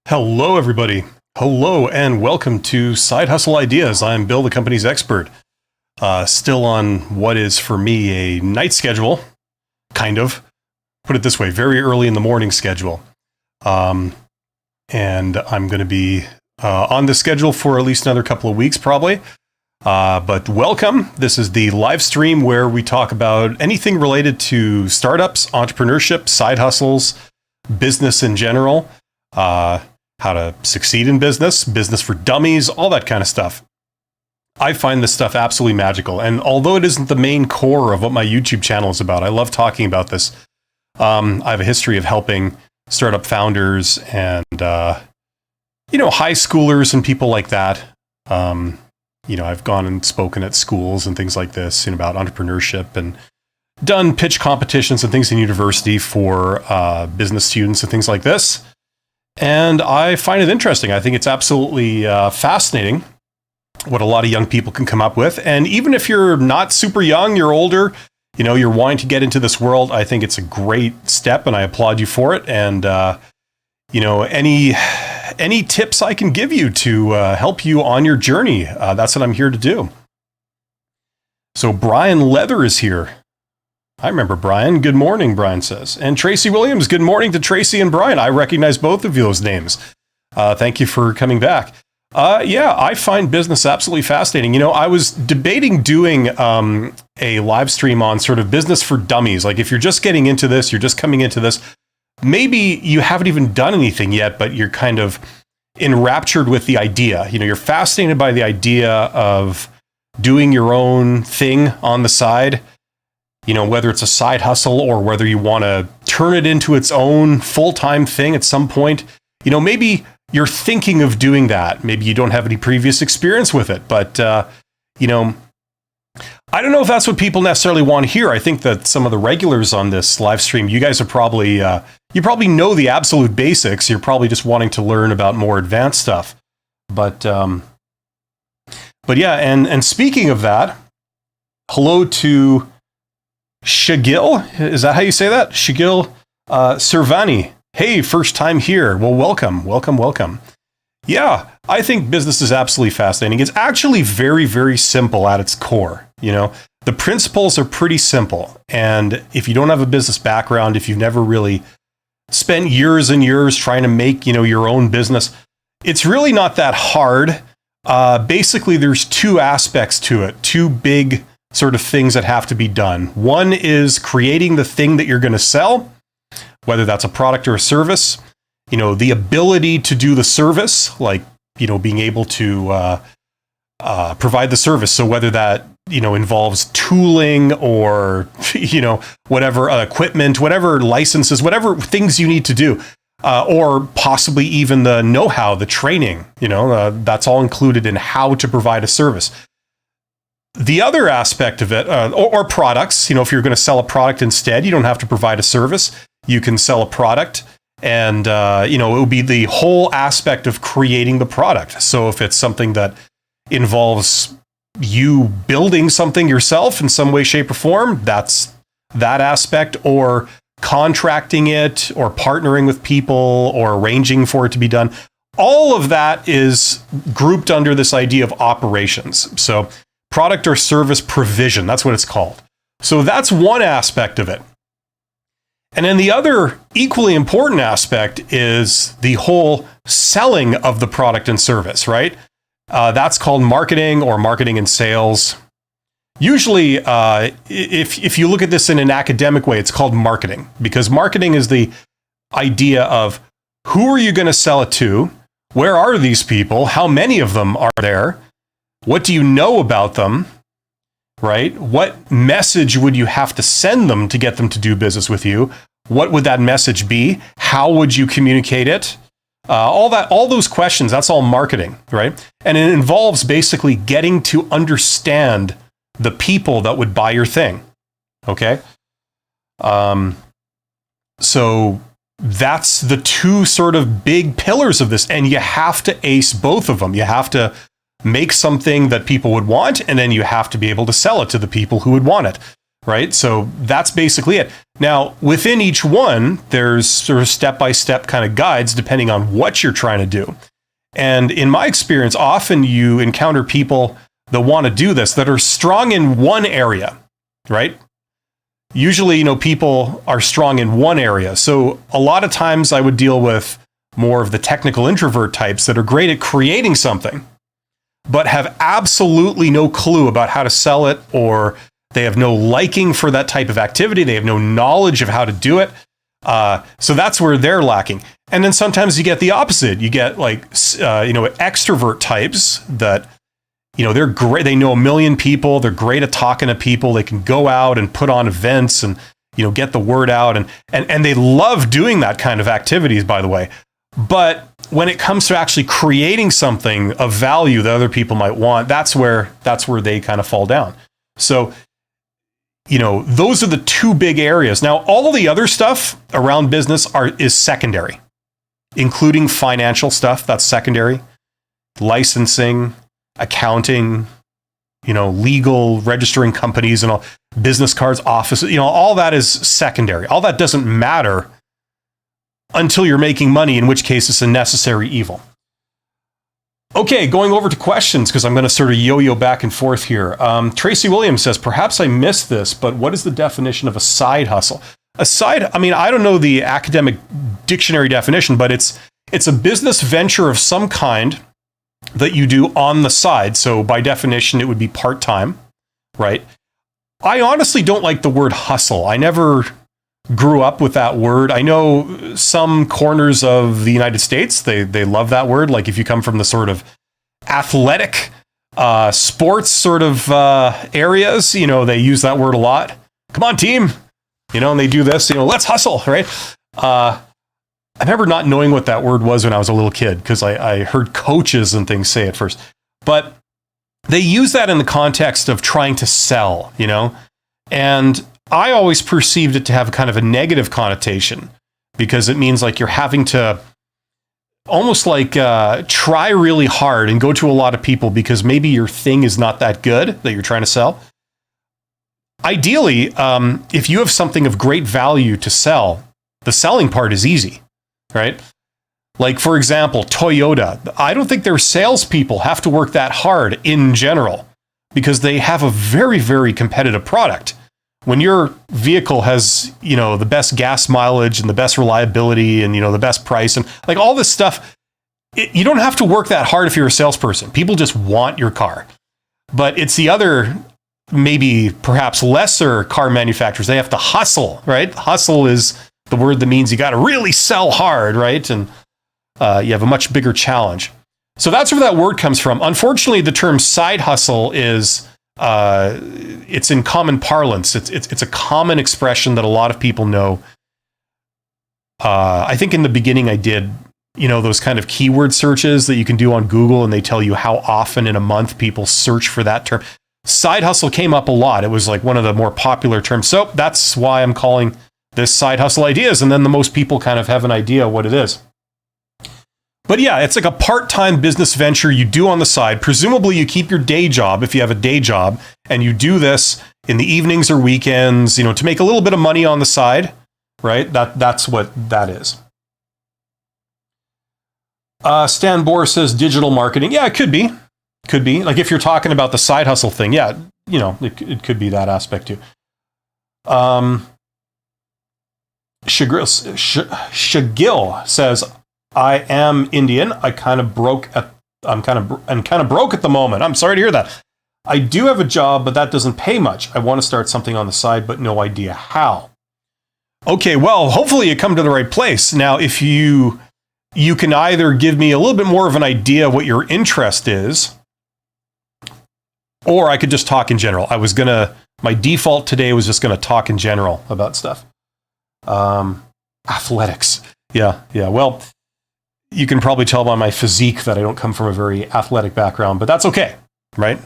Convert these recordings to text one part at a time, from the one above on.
Hello, everybody. Hello, and welcome to Side Hustle Ideas. I'm Bill, the company's expert. Still on what is for me a night schedule, kind of. Put it this way, very early in the morning schedule. And I'm going to be on the schedule for at least another couple of weeks, probably. But welcome. This is the live stream where we talk about anything related to startups, entrepreneurship, side hustles, business in general. How to succeed in business, business for dummies, all that kind of stuff. I find this stuff absolutely magical. And although it isn't the main core of what my YouTube channel is about, I love talking about this. I have a history of helping startup founders and, high schoolers and people like that. I've gone and spoken at schools and things like this, about entrepreneurship and done pitch competitions and things in university for business students and things like this. And I find it interesting. I think it's absolutely fascinating what a lot of young people can come up with. And even if you're not super young, you're older, you're wanting to get into this world, I think it's a great step and I applaud you for it. And, any tips I can give you to help you on your journey, that's what I'm here to do. So Brian Leather is here. I remember Brian. Good morning, Brian says. And Tracy Williams, good morning to Tracy and Brian. I recognize both of those names. Thank you for coming back. I find business absolutely fascinating. I was debating doing a live stream on sort of business for dummies. Like if you're just getting into this, you're just coming into this, maybe you haven't even done anything yet, but you're kind of enraptured with the idea. You're fascinated by the idea of doing your own thing on the side. Whether it's a side hustle or whether you want to turn it into its own full-time thing at some point, maybe you're thinking of doing that. Maybe you don't have any previous experience with it, but, I don't know if that's what people necessarily want to hear. I think that some of the regulars on this live stream, you guys are probably, you probably know the absolute basics. You're probably just wanting to learn about more advanced stuff. But yeah, and speaking of that, hello to Shagil, is that how you say that? Shagil Servani. Hey, first time here. Well, welcome. Yeah, I think business is absolutely fascinating. It's actually very, very simple at its core. The principles are pretty simple. And if you don't have a business background, if you've never really spent years and years trying to make, your own business, it's really not that hard. Basically, there's two aspects to it, two big sort of things that have to be done. One is creating the thing that you're going to sell, whether that's a product or a service, the ability to do the service, like, being able to provide the service. So whether that, involves tooling or, whatever equipment, whatever licenses, whatever things you need to do, or possibly even the know-how, the training, that's all included in how to provide a service. The other aspect of it, or products, if you're going to sell a product instead, you don't have to provide a service. You can sell a product and, it will be the whole aspect of creating the product. So if it's something that involves you building something yourself in some way, shape, or form, that's that aspect, or contracting it, or partnering with people, or arranging for it to be done. All of that is grouped under this idea of operations. So product or service provision, that's what it's called. So that's one aspect of it. And then the other equally important aspect is the whole selling of the product and service, right? That's called marketing or marketing and sales. Usually, if you look at this in an academic way, it's called marketing, because marketing is the idea of who are you going to sell it to? Where are these people? How many of them are there? What do you know about them, right? What message would you have to send them to get them to do business with you? What would that message be? How would you communicate it? All those questions, that's all marketing, right? And it involves basically getting to understand the people that would buy your thing, okay? So that's the two sort of big pillars of this, and you have to ace both of them. You have to make something that people would want, and then you have to be able to sell it to the people who would want it, right? So that's basically it. Now, within each one, there's sort of step-by-step kind of guides depending on what you're trying to do. And in my experience, often you encounter people that want to do this that are strong in one area, right? Usually, people are strong in one area. So a lot of times I would deal with more of the technical introvert types that are great at creating something, but have absolutely no clue about how to sell it, or they have no liking for that type of activity. They have no knowledge of how to do it. So that's where they're lacking. And then sometimes you get the opposite. You get extrovert types that, they're great. They know a million people. They're great at talking to people. They can go out and put on events and, get the word out. And they love doing that kind of activities, by the way. But when it comes to actually creating something of value that other people might want, that's where they kind of fall down. So, those are the two big areas. Now, all of the other stuff around business is secondary, including financial stuff. That's secondary, licensing, accounting, legal, registering companies and all, business cards, offices, all that is secondary. All that doesn't matter until you're making money, in which case it's a necessary evil. Okay, going over to questions, because I'm going to sort of yo-yo back and forth here. Tracy Williams says, perhaps I missed this, but what is the definition of a side hustle? I don't know the academic dictionary definition, but it's a business venture of some kind that you do on the side. So by definition, it would be part-time, right? I honestly don't like the word hustle. I never grew up with that word. I know some corners of the United States, they love that word. Like if you come from the sort of athletic sports sort of areas, they use that word a lot. Come on, team. And they do this, let's hustle, right? I remember not knowing what that word was when I was a little kid, because I heard coaches and things say it first. But they use that in the context of trying to sell, and I always perceived it to have kind of a negative connotation, because it means like you're having to almost like try really hard and go to a lot of people because maybe your thing is not that good that you're trying to sell. Ideally, if you have something of great value to sell, the selling part is easy, right? Like, for example, Toyota. I don't think their salespeople have to work that hard in general, because they have a very, very competitive product. When your vehicle has, the best gas mileage and the best reliability and, the best price and like all this stuff, you don't have to work that hard if you're a salesperson. People just want your car. But it's the other, maybe perhaps lesser car manufacturers. They have to hustle, right? Hustle is the word that means you got to really sell hard, right? And you have a much bigger challenge. So that's where that word comes from. Unfortunately, the term side hustle is, it's in common parlance. It's a common expression that a lot of people know. I think in the beginning I did, those kind of keyword searches that you can do on Google, and they tell you how often in a month people search for that term. Side hustle came up a lot. It was like one of the more popular terms. So that's why I'm calling this Side Hustle Ideas. And then the most people kind of have an idea what it is. But yeah, it's like a part-time business venture you do on the side. Presumably you keep your day job if you have a day job, and you do this in the evenings or weekends, to make a little bit of money on the side, right? That's what that is. Stan Bohr says digital marketing. Yeah, it could be. Could be. Like if you're talking about the side hustle thing, yeah, it could be that aspect too. Shagil says, I am Indian. I'm kind of broke at the moment. I'm sorry to hear that. I do have a job, but that doesn't pay much. I want to start something on the side, but no idea how. Okay, well, hopefully you come to the right place. Now, if you can either give me a little bit more of an idea of what your interest is, or I could just talk in general. My default today was just going to talk in general about stuff. Athletics. Yeah. Well, you can probably tell by my physique that I don't come from a very athletic background, but that's okay, right?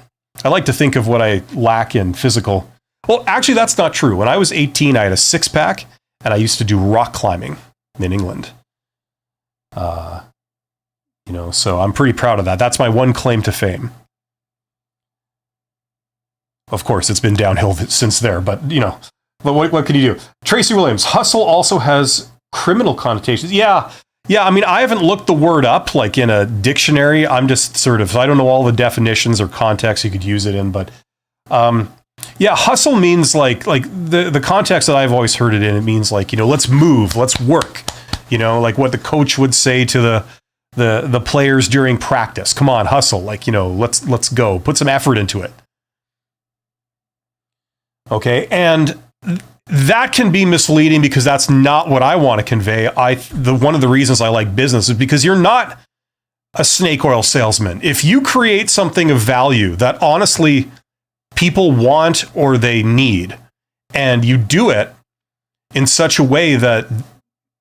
I like to think of what I lack in physical. Well, actually, that's not true. When I was 18, I had a six-pack, and I used to do rock climbing in England. So I'm pretty proud of that. That's my one claim to fame. of course, it's been downhill since there, but but what can you do? Tracy Williams, hustle also has criminal connotations. Yeah. I mean, I haven't looked the word up like in a dictionary. I'm just I don't know all the definitions or contexts you could use it in, but hustle means like the context that I've always heard it in. It means like, let's move, let's work, like what the coach would say to the players during practice. Come on, hustle. Like, let's go, put some effort into it. Okay. And that can be misleading because that's not what I want to convey. One of the reasons I like business is because you're not a snake oil salesman. If you create something of value that honestly people want or they need, and you do it in such a way that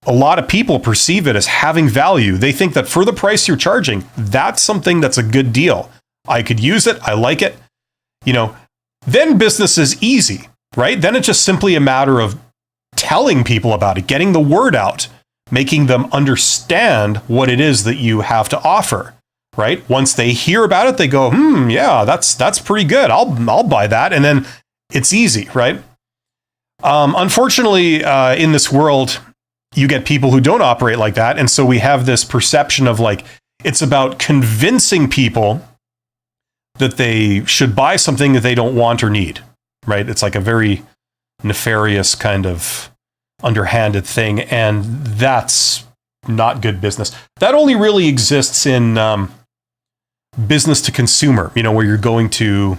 a lot of people perceive it as having value, they think that for the price you're charging, that's something that's a good deal. I could use it. I like it. Then business is easy, right? Then it's just simply a matter of telling people about it, getting the word out, making them understand what it is that you have to offer, right? Once they hear about it, they go, yeah, that's pretty good. I'll buy that. And then it's easy, right? Unfortunately, in this world, you get people who don't operate like that. And so we have this perception of like, it's about convincing people that they should buy something that they don't want or need, right? It's like a very nefarious kind of underhanded thing. And that's not good business. That only really exists in business to consumer, where you're going to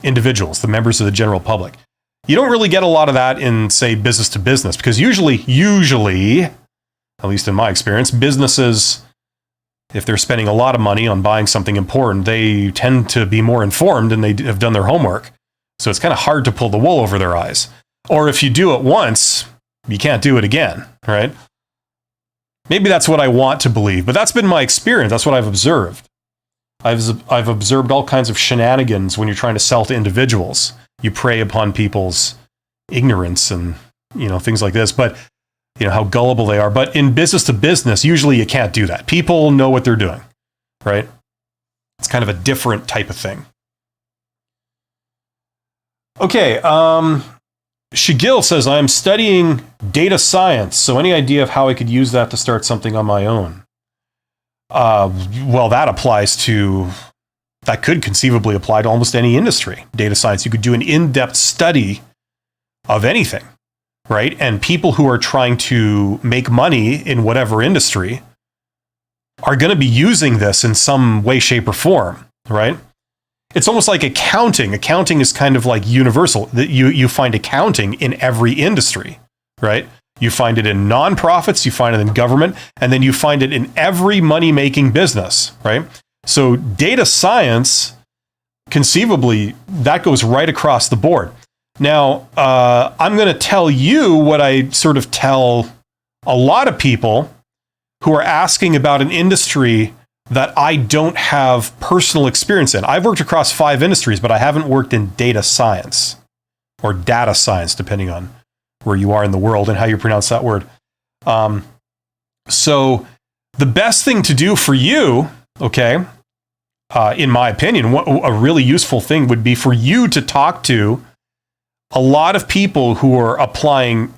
individuals, the members of the general public. You don't really get a lot of that in, say, business to business, because usually, at least in my experience, businesses, if they're spending a lot of money on buying something important, they tend to be more informed and they have done their homework. So it's kind of hard to pull the wool over their eyes. Or if you do it once, you can't do it again, right? Maybe that's what I want to believe, but that's been my experience. That's what I've observed. I've observed all kinds of shenanigans when you're trying to sell to individuals. You prey upon people's ignorance and, things like this, but how gullible they are. But in business to business, usually you can't do that. People know what they're doing, right? It's kind of a different type of thing. Okay. Shigil says, I'm studying data science. So any idea of how I could use that to start something on my own? Well, that could conceivably apply to almost any industry. Data science, you could do an in-depth study of anything, right? And people who are trying to make money in whatever industry are going to be using this in some way, shape, or form, right? It's almost like accounting. Accounting is kind of like universal. You find accounting in every industry, right? You find it in nonprofits, you find it in government, and then you find it in every money-making business, right? So data science, conceivably, that goes right across the board. Now, I'm going to tell you what I sort of tell a lot of people who are asking about an industry that I don't have personal experience in. I've worked across 5 industries, but I haven't worked in data science or data science, depending on where you are in the world and how you pronounce that word. So the best thing to do for you, okay, in my opinion, a really useful thing would be for you to talk to a lot of people who are applying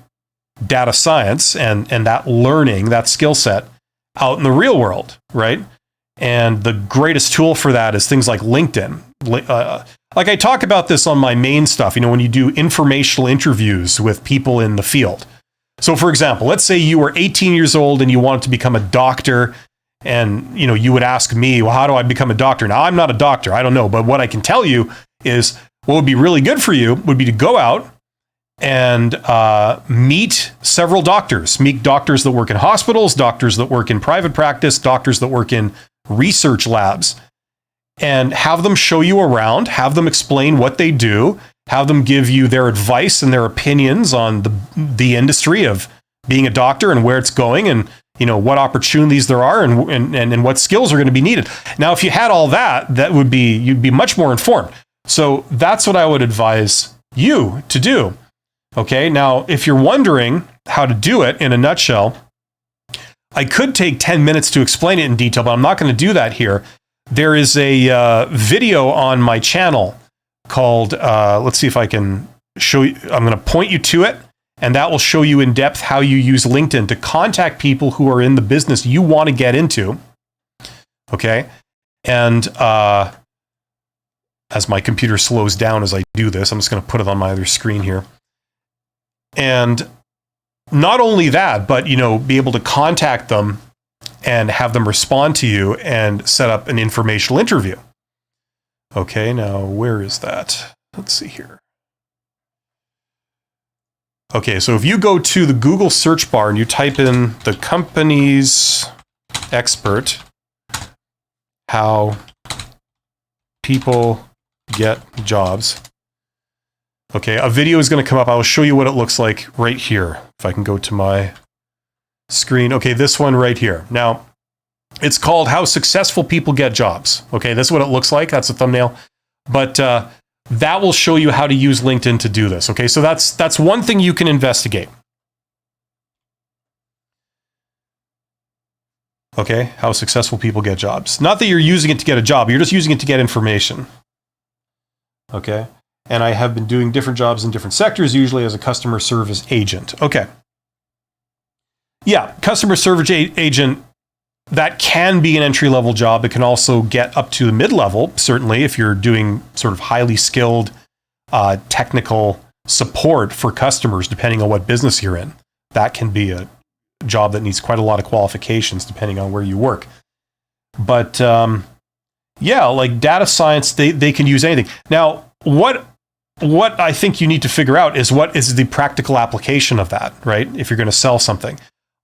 data science and that learning, that skill set out in the real world, right? And the greatest tool for that is things like LinkedIn. Like I talk about this on my main stuff, when you do informational interviews with people in the field. So for example, let's say you were 18 years old and you wanted to become a doctor, and you would ask me, well, how do I become a doctor? Now, I'm not a doctor, I don't know, but what I can tell you is what would be really good for you would be to go out and meet several doctors. Meet doctors that work in hospitals, doctors that work in private practice, doctors that work in research labs, and have them show you around, have them explain what they do, have them give you their advice and their opinions on the industry of being a doctor and where it's going, and what opportunities there are and what skills are going to be needed. Now, if you had all that, you'd be much more informed. So that's what I would advise you to do. Okay. Now, if you're wondering how to do it in a nutshell, I could take 10 minutes to explain it in detail, but I'm not going to do that here. There is a video on my channel called, let's see if I can show you. I'm going to point you to it, and that will show you in depth how you use LinkedIn to contact people who are in the business you want to get into. Okay. And as my computer slows down as I do this, I'm just going to put it on my other screen here. And not only that, but, be able to contact them and have them respond to you and set up an informational interview. Okay, now where is that? Let's see here. Okay, so if you go to the Google search bar and you type in the company's expert, how people get jobs. Okay, a video is going to come up. I will show you what it looks like right here. If I can go to my screen. Okay, this one right here. Now, it's called How Successful People Get Jobs. Okay, this is what it looks like. That's a thumbnail. But that will show you how to use LinkedIn to do this. Okay, so that's one thing you can investigate. Okay, how successful people get jobs. Not that you're using it to get a job, you're just using it to get information. Okay, and I have been doing different jobs in different sectors, usually as a customer service agent. Okay. Yeah, customer service agent, that can be an entry-level job. It can also get up to the mid-level, certainly, if you're doing sort of highly skilled technical support for customers, depending on what business you're in. That can be a job that needs quite a lot of qualifications, depending on where you work. But yeah, like data science, they can use anything. Now, what I think you need to figure out is what is the practical application of that, right? If you're going to sell something.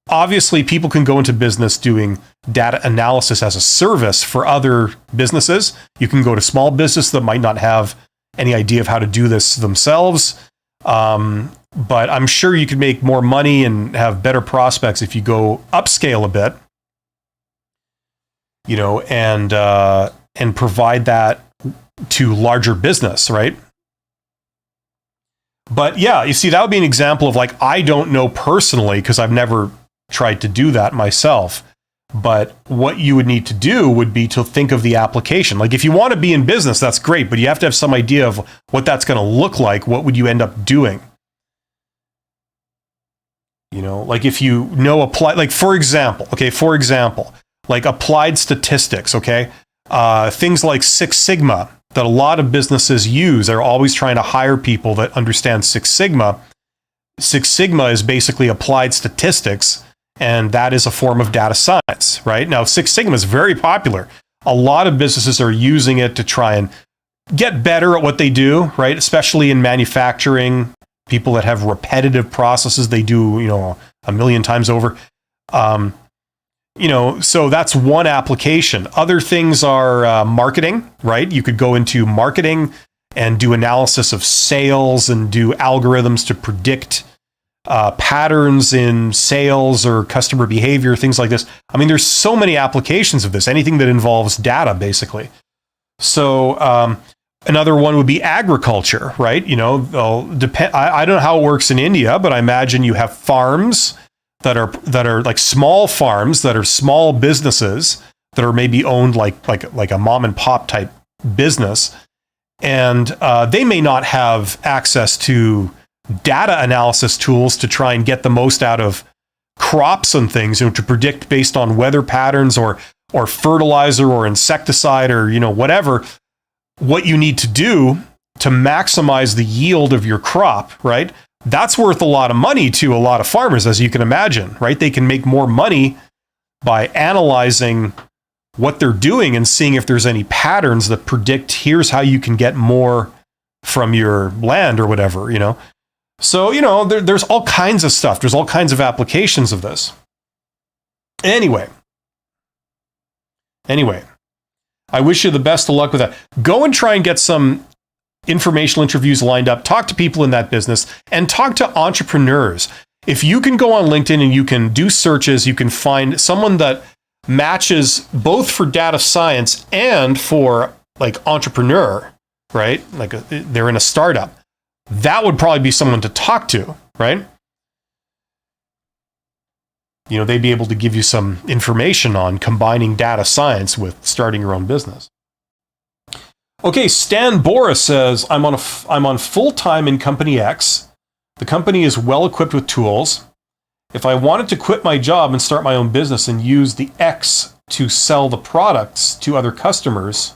Obviously, people can go into business doing data analysis as a service for other businesses. You can go to small business that might not have any idea of how to do this themselves. But I'm sure you could make more money and have better prospects if you go upscale a bit, and provide that to larger business, right? But yeah, you see, that would be an example of like, I don't know personally, because I've never tried to do that myself. But what you would need to do would be to think of the application. Like if you want to be in business, that's great, but you have to have some idea of what that's going to look like. What would you end up doing? Like if for example, like applied statistics, okay? Things like Six Sigma that a lot of businesses use. They're always trying to hire people that understand Six Sigma. Six Sigma is basically applied statistics, and that is a form of data science, right? Now, Six Sigma is very popular. A lot of businesses are using it to try and get better at what they do, right? Especially in manufacturing, people that have repetitive processes they do, a million times over. So that's one application. Other things are marketing, right? You could go into marketing and do analysis of sales and do algorithms to predict patterns in sales or customer behavior, things like this. I mean, there's so many applications of this, anything that involves data, basically. So another one would be agriculture, right? They'll depend. I don't know how it works in India, but I imagine you have farms that are like small farms that are small businesses that are maybe owned like a mom and pop type business, and they may not have access to data analysis tools to try and get the most out of crops and things, to predict based on weather patterns or fertilizer or insecticide or whatever, what you need to do to maximize the yield of your crop, right? That's worth a lot of money to a lot of farmers, as you can imagine, right? They can make more money by analyzing what they're doing and seeing if there's any patterns that predict here's how you can get more from your land or whatever, So, there's all kinds of stuff. There's all kinds of applications of this. Anyway, I wish you the best of luck with that. Go and try and get some informational interviews lined up. Talk to people in that business and talk to entrepreneurs. If you can go on LinkedIn and you can do searches, you can find someone that matches both for data science and for like entrepreneur, right? Like they're in a startup. That would probably be someone to talk to, right? They'd be able to give you some information on combining data science with starting your own business. Okay, Stan Boris says, I'm on full-time in company X. The company is well equipped with tools. If I wanted to quit my job and start my own business and use the X to sell the products to other customers,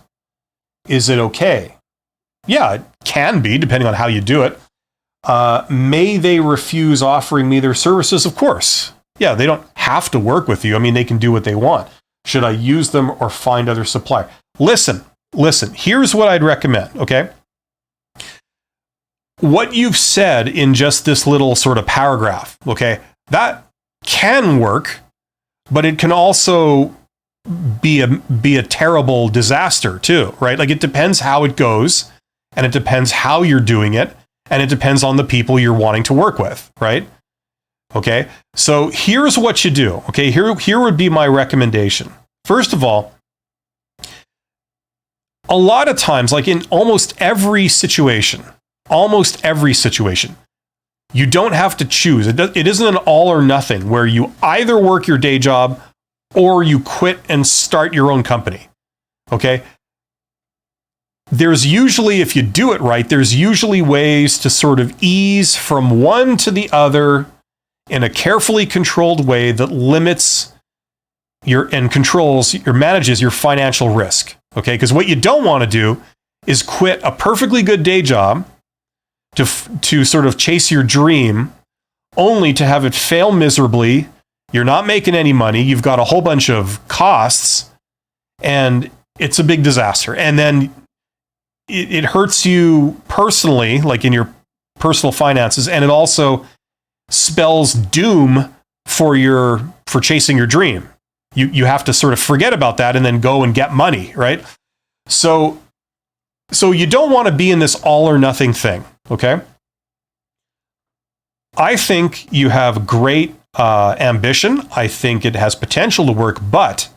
is it okay? Yeah, it can be, depending on how you do it. May they refuse offering me their services? Of course. Yeah, they don't have to work with you. I mean, they can do what they want. Should I use them or find other supplier? Listen, here's what I'd recommend, okay? What you've said in just this little sort of paragraph, okay, that can work, but it can also be a terrible disaster too, right? Like, it depends how it goes, and it depends how you're doing it, and it depends on the people you're wanting to work with, right? Okay, so here's what you do. Okay, here would be my recommendation. First of all, a lot of times, like in almost every situation, you don't have to choose. It isn't an all or nothing where you either work your day job or you quit and start your own company. Okay? There's usually, if you do it right, there's usually ways to sort of ease from one to the other in a carefully controlled way that limits manages your financial risk. Okay? Because what you don't want to do is quit a perfectly good day job to sort of chase your dream, only to have it fail miserably. You're not making any money. You've got a whole bunch of costs, and it's a big disaster. And then it hurts you personally, like in your personal finances, and it also spells doom for chasing your dream. You have to sort of forget about that and then go and get money, right? So you don't want to be in this all or nothing thing, okay? I think you have great ambition. I think it has potential to work, but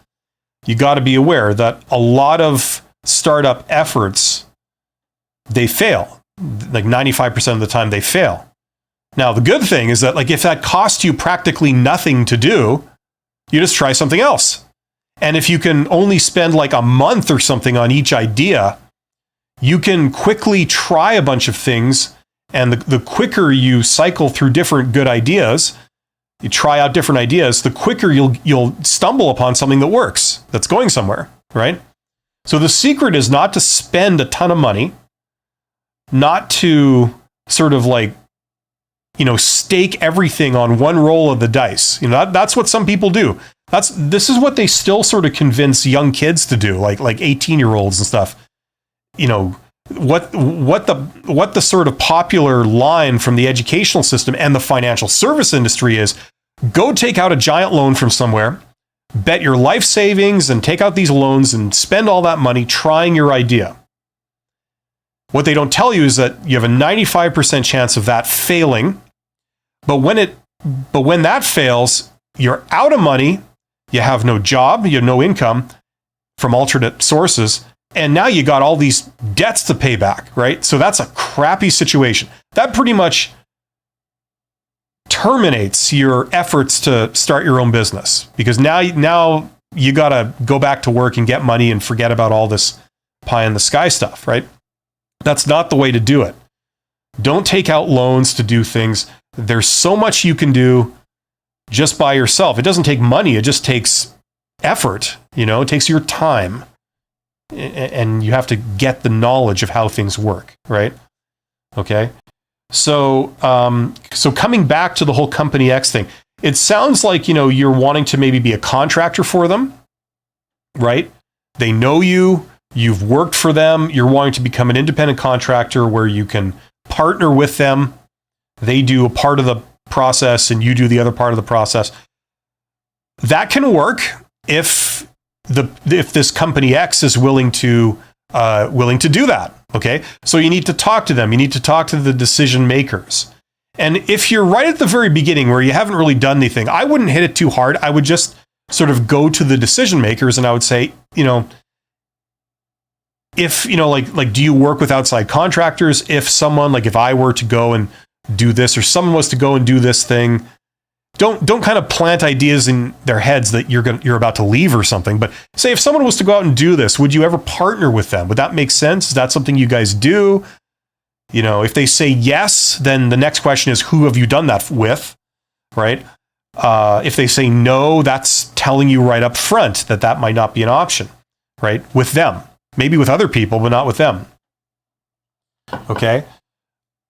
you got to be aware that a lot of startup efforts, they fail. Like 95% of the time they fail. Now, the good thing is that, like, if that costs you practically nothing to do, you just try something else. And if you can only spend like a month or something on each idea, you can quickly try a bunch of things. And the quicker you cycle through different good ideas, you try out different ideas, the quicker you'll stumble upon something that works, that's going somewhere, right? So the secret is not to spend a ton of money, not to sort of like, stake everything on one roll of the dice. That's what some people do. This is what they still sort of convince young kids to do, like 18-year-olds and stuff. What the sort of popular line from the educational system and the financial service industry is, go take out a giant loan from somewhere, bet your life savings and take out these loans and spend all that money trying your idea. What they don't tell you is that you have a 95% chance of that failing. But when that fails, you're out of money, you have no job, you have no income from alternate sources, and now you got all these debts to pay back, right? So that's a crappy situation. That pretty much terminates your efforts to start your own business, because now you got to go back to work and get money and forget about all this pie in the sky stuff, right? That's not the way to do it. Don't take out loans to do things. There's so much you can do just by yourself. It doesn't take money. It just takes effort. It takes your time. And you have to get the knowledge of how things work, right? Okay. So coming back to the whole Company X thing, it sounds like, you're wanting to maybe be a contractor for them, right? They know you. You've worked for them. You're wanting to become an independent contractor where you can partner with them. They do a part of the process and you do the other part of the process. That can work if this Company X is willing to do that. Okay, so you need to talk to them. You need to talk to the decision makers. And if you're right at the very beginning where you haven't really done anything, I wouldn't hit it too hard. I would just sort of go to the decision makers and I would say, if, like, do you work with outside contractors? If I were to go and do this, or someone was to go and do this thing, don't kind of plant ideas in their heads that you're about to leave or something. But say if someone was to go out and do this, would you ever partner with them? Would that make sense? Is that something you guys do? If they say yes, then the next question is, who have you done that with, right? If they say no, that's telling you right up front that might not be an option, right? With them, maybe with other people, but not with them. Okay.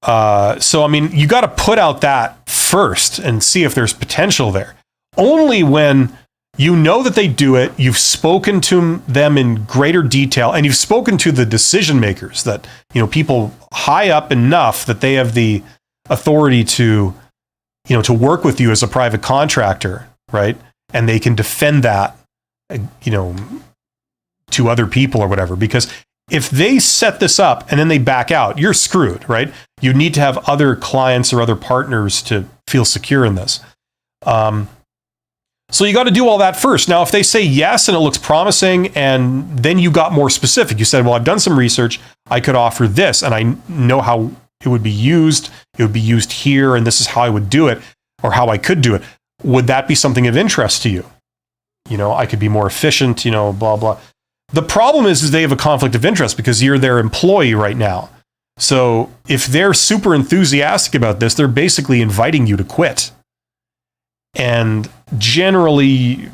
So, you got to put out that first and see if there's potential there. Only when you know that they do it, you've spoken to them in greater detail, and you've spoken to the decision makers, that, people high up enough that they have the authority to, to work with you as a private contractor, right? And they can defend that, to other people or whatever. Because if they set this up and then they back out, you're screwed, right? You need to have other clients or other partners to feel secure in this. So you got to do all that first. Now, if they say yes and it looks promising, and then you got more specific, you said, well, I've done some research, I could offer this, and I know how it would be used. It would be used here, and this is how I would do it, or how I could do it. Would that be something of interest to you? I could be more efficient, blah, blah. The problem is they have a conflict of interest because you're their employee right now. So if they're super enthusiastic about this, they're basically inviting you to quit. And generally,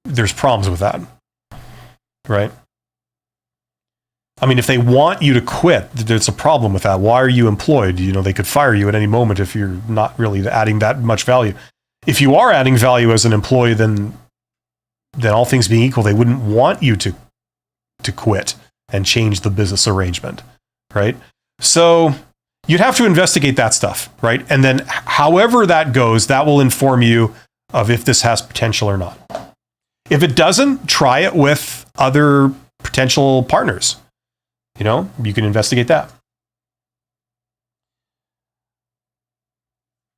there's problems with that, right? If they want you to quit, there's a problem with that. Why are you employed? They could fire you at any moment if you're not really adding that much value. If you are adding value as an employee, then all things being equal, they wouldn't want you to quit and change the business arrangement, right? So you'd have to investigate that stuff, right? And then however that goes, that will inform you of if this has potential or not. If it doesn't, try it with other potential partners. You can investigate that.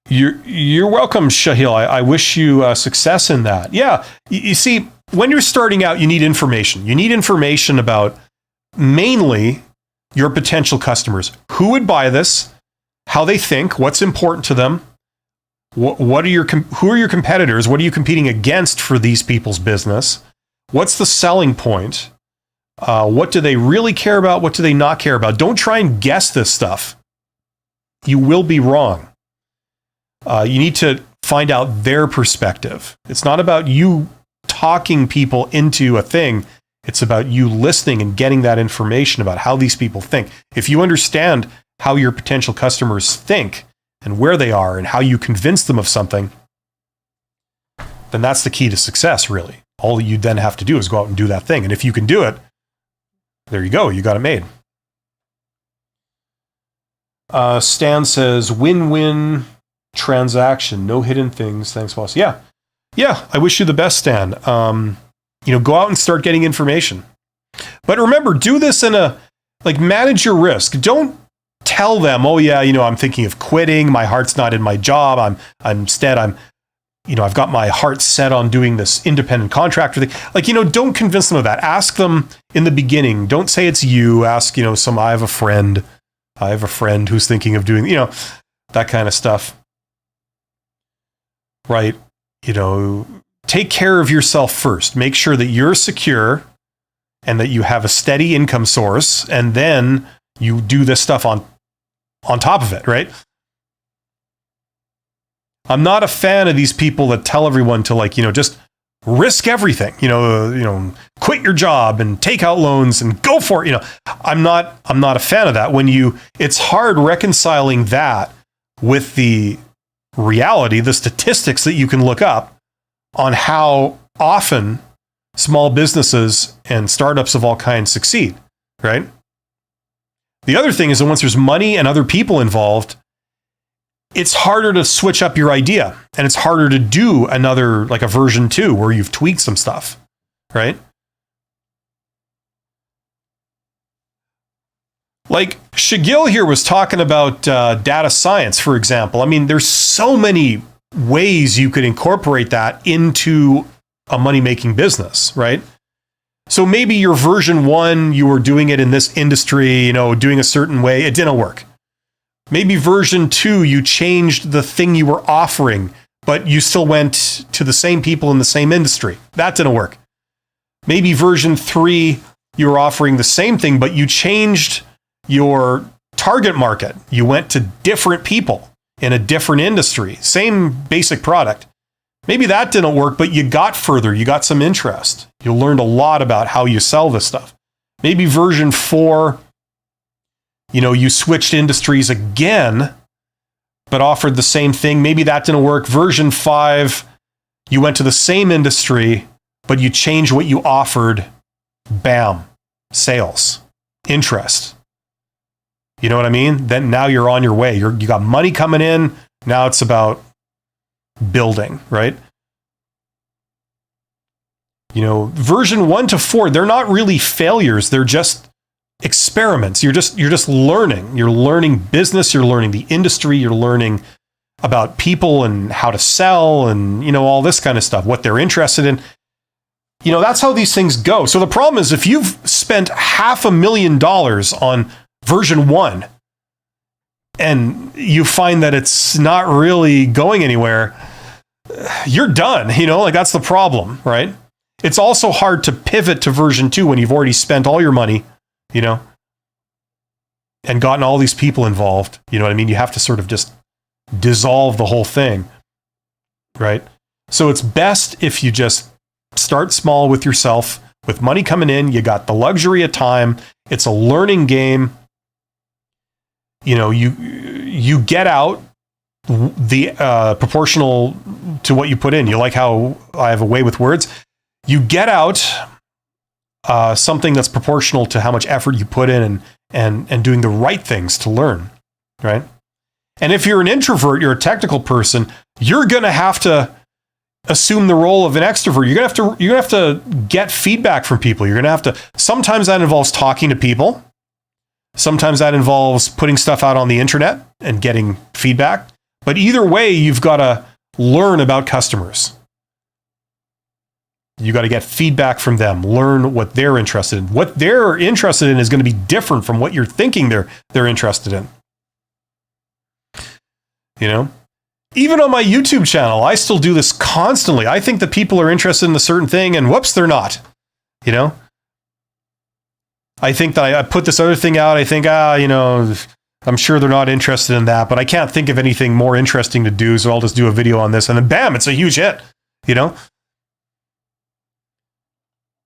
You're welcome, Shahil. I wish you success in that. Yeah, you see, when you're starting out, you need information. You need information about mainly your potential customers. Who would buy this? How they think? What's important to them? Who are your competitors? What are you competing against for these people's business? What's the selling point? What do they really care about? What do they not care about? Don't try and guess this stuff. You will be wrong. You need to find out their perspective. It's not about you talking people into a thing. It's about you listening and getting that information about how these people think. If you understand how your potential customers think and where they are and how you convince them of something, then that's the key to success, really. All you then have to do is go out and do that thing. And if you can do it, there you go. You got it made. Stan says, win-win transaction, no hidden things. Thanks, boss. Yeah. I wish you the best, Stan. Go out and start getting information. But remember, do this manage your risk. Don't tell them, oh yeah, I'm thinking of quitting. My heart's not in my job. I've got my heart set on doing this independent contractor thing. Don't convince them of that. Ask them in the beginning. Don't say it's you. Ask, I have a friend who's thinking of doing, that kind of stuff. Right. Take care of yourself first. Make sure that you're secure and that you have a steady income source. And then you do this stuff on top of it, right? I'm not a fan of these people that tell everyone to just risk everything, quit your job and take out loans and go for it. I'm not a fan of that. It's hard reconciling that with the reality, the statistics that you can look up on how often small businesses and startups of all kinds succeed, right? The other thing is that once there's money and other people involved, it's harder to switch up your idea, and it's harder to do another, a version 2 where you've tweaked some stuff, right? Shagil here was talking about data science, for example. There's so many ways you could incorporate that into a money-making business, right? So maybe your version 1, you were doing it in this industry, doing a certain way, it didn't work. Maybe version 2, you changed the thing you were offering, but you still went to the same people in the same industry. That didn't work. Maybe version 3, you were offering the same thing, but you changed your target market. You went to different people in a different industry, same basic product. Maybe that didn't work, but you got further. You got some interest. You learned a lot about how you sell this stuff. Maybe version 4, you switched industries again, but offered the same thing. Maybe that didn't work. Version 5, you went to the same industry, but you changed what you offered. Bam. Sales. Interest. You know what I mean? Then now you're on your way. You got money coming in. Now it's about building, right? Version 1 to 4, they're not really failures. They're just experiments. You're just learning. You're learning business. You're learning the industry. You're learning about people and how to sell and, all this kind of stuff, what they're interested in. That's how these things go. So the problem is if you've spent $500,000 on version 1 and you find that it's not really going anywhere, you're done. That's the problem, right? It's also hard to pivot to version 2 when you've already spent all your money, and gotten all these people involved. You know what I mean? You have to sort of just dissolve the whole thing, right? So it's best if you just start small with yourself, with money coming in. You got the luxury of time. It's a learning game. You get out the proportional to what you put in. You like how I have a way with words? You get out something that's proportional to how much effort you put in and doing the right things to learn, right? And if you're an introvert, you're a technical person, you're going to have to assume the role of an extrovert. You're going to have to get feedback from people. You're going to have to, sometimes that involves talking to people. Sometimes that involves putting stuff out on the internet and getting feedback. But either way, you've got to learn about customers. You got to get feedback from them, learn what they're interested in. What they're interested in is going to be different from what you're thinking they're interested in. Even on my YouTube channel, I still do this constantly. I think that people are interested in a certain thing and whoops, they're not. I think that I put this other thing out. I think, I'm sure they're not interested in that, but I can't think of anything more interesting to do. So I'll just do a video on this and then bam, it's a huge hit.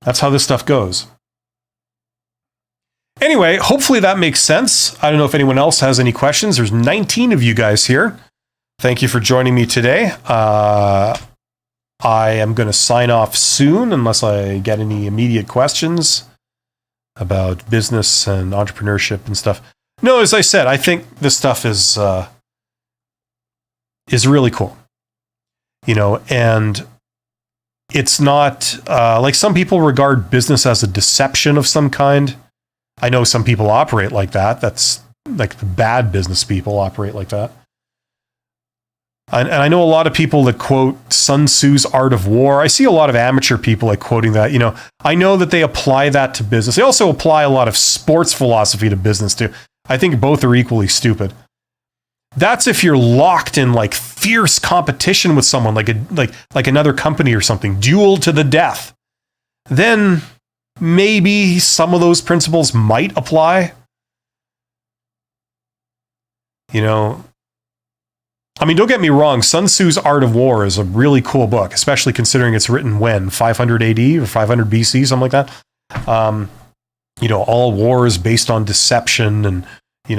That's how this stuff goes. Anyway, hopefully that makes sense. I don't know if anyone else has any questions. There's 19 of you guys here. Thank you for joining me today. I am going to sign off soon unless I get any immediate questions about business and entrepreneurship and stuff. No, as I said, I think this stuff is really cool. And it's not like some people regard business as a deception of some kind. I know some people operate like that. That's like the bad business people operate like that. And I know a lot of people that quote Sun Tzu's Art of War. I see a lot of amateur people like quoting that. I know that they apply that to business. They also apply a lot of sports philosophy to business too. I think both are equally stupid. That's if you're locked in like fierce competition with someone, like another company or something, duel to the death. Then maybe some of those principles might apply. I mean, don't get me wrong, Sun Tzu's Art of War is a really cool book, especially considering it's written when? 500 AD or 500 BC, something like that. All war is based on deception and,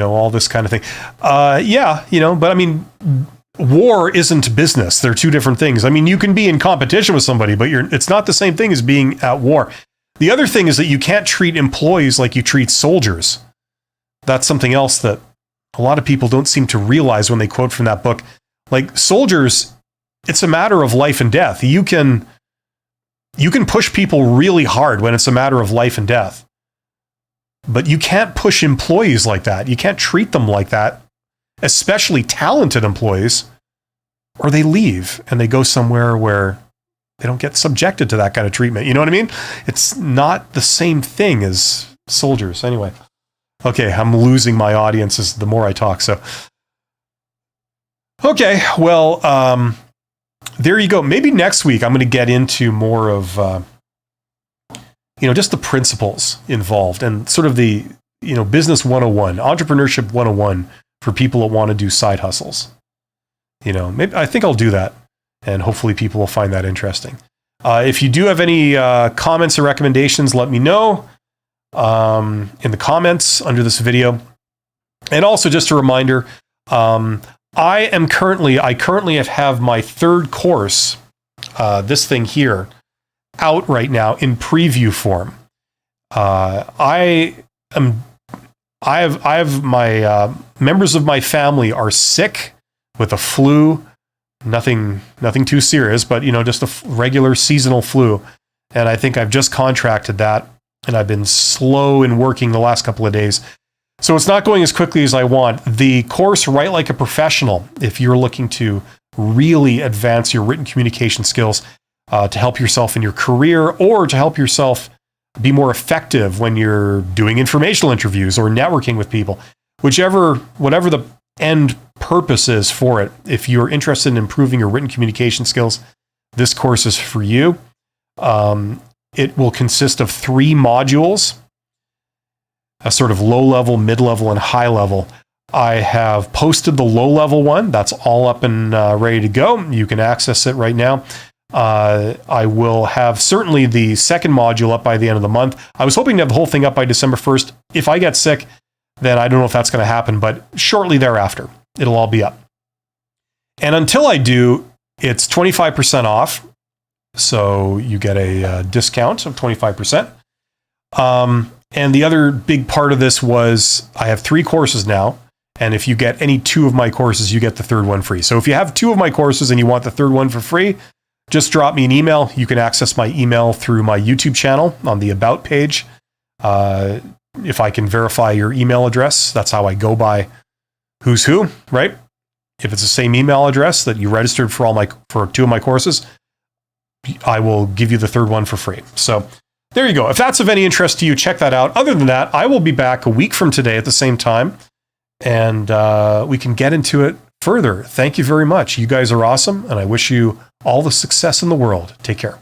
all this kind of thing. But I mean, war isn't business. They're two different things. I mean, you can be in competition with somebody, but it's not the same thing as being at war. The other thing is that you can't treat employees like you treat soldiers. That's something else that a lot of people don't seem to realize when they quote from that book. Like soldiers, it's a matter of life and death. You can push people really hard when it's a matter of life and death. But you can't push employees like that. You can't treat them like that, especially talented employees, or they leave and they go somewhere where they don't get subjected to that kind of treatment. You know what I mean? It's not the same thing as soldiers. Anyway. Okay, I'm losing my audiences the more I talk. So Okay, well, there you go. Maybe next week I'm going to get into more of, just the principles involved and sort of the, business 101, entrepreneurship 101 for people that want to do side hustles. Maybe I think I'll do that, and hopefully people will find that interesting. If you do have any comments or recommendations, let me know in the comments under this video. And also just a reminder, I currently have my third course, this thing here, out right now in preview form. I have my members of my family are sick with a flu, nothing too serious, but just a regular seasonal flu. And I think I've just contracted that, and I've been slow in working the last couple of days. So it's not going as quickly as I want. The course, Write Like a Professional, if you're looking to really advance your written communication skills, to help yourself in your career or to help yourself be more effective when you're doing informational interviews or networking with people, whatever the end purpose is for it. If you're interested in improving your written communication skills, this course is for you. It will consist of 3 modules, a sort of low level, mid level, and high level. I have posted the low level one. That's all up and ready to go. You can access it right now. I will have certainly the second module up by the end of the month. I was hoping to have the whole thing up by December 1st. If I get sick, then I don't know if that's going to happen, but shortly thereafter, it'll all be up. And until I do, it's 25% off. So you get a discount of 25%. And the other big part of this was I have 3 courses now. And if you get any 2 of my courses, you get the third one free. So if you have 2 of my courses and you want the third one for free, just drop me an email. You can access my email through my YouTube channel on the About page. If I can verify your email address, that's how I go by who's who, right? If it's the same email address that you registered for 2 of my courses, I will give you the third one for free. So there you go. If that's of any interest to you, check that out. Other than that, I will be back a week from today at the same time, and we can get into it further. Thank you very much. You guys are awesome, and I wish you all the success in the world. Take care.